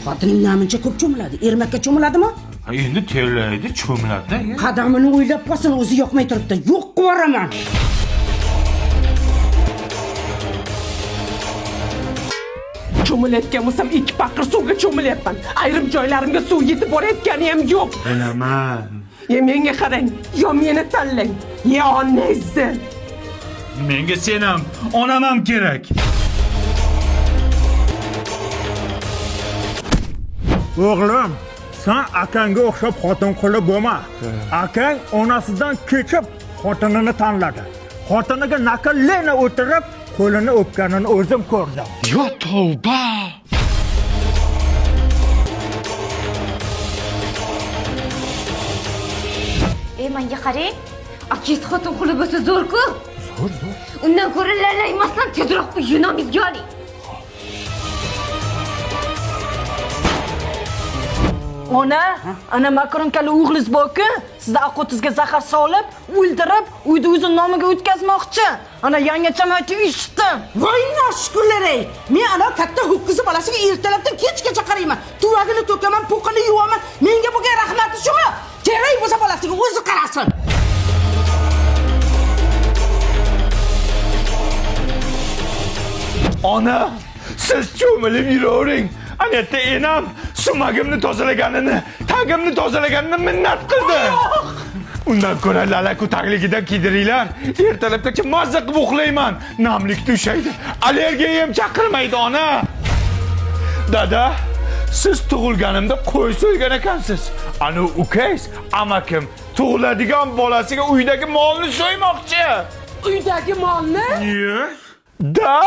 Xotining namuncha ko'p cho'miladi. Ermakka cho'miladimi? Endi terlaydi, cho'miladi. Qadamini o'ylab qolsin, o'zi yoqmay turibdi. Yo'q qilib yuboraman. Cho'milayotgan bo'lsam 2 paqir suvga cho'milayapman. Ayrim joylarimga suv yetib borayotgani ham yo'q. Bilaman. Menga qarang, yo meni tanlang, yo onangizni. Menga sen ham, onam ham kerak. O'g'lim, sen akangga o'xshab xotin qilib bo'lma. Akang onasidan kechib xotinini tanladi. Xotiniga naqllena o'tirib, qo'lini o'pganini o'zim ko'rdim. Yo tavba. Menga qarang. Akangiz xotin quli bo'lsa zo'r-ku. Zo'r. Undan ko'ra lalaymasdan tezroq uyiningizga oling. Ona, ana makaronkali o'g'liz bor-ku, sizni aqotizga zahar solib, o'ldirib, uyni o'zi nomiga o'tkazmoqchi. Ana yangacham aytib eshitdim. Voy noshkurlar-ey. Men ana katta ho'kizi bolasiga ertalabdan kechgacha qarayman. Tuvagini to'kaman, po'qini yuvaman. Menga bo'lgan rahmati shumi? Kerak bo'lsa bolasiga o'zi qarasin. Ona, siz cho'milib yuravering. Anetta enam sumagimni tozalaganini, tagimni tozalaganini minnat qildi. Undan ko'ra lalaku tagligidan kiydiringlar. Ertalabgacha mazza qilib uxlayman. Namlik tushaydi. Allergiya ham chaqirmaydi ona. Dada, siz tug'ilganimda qo'y so'ygan ekansiz. Ana ukangiz, amakim tug'iladigan bolasiga uydagi molni so'ymoqchi. Uydagi molni? Yes. Da!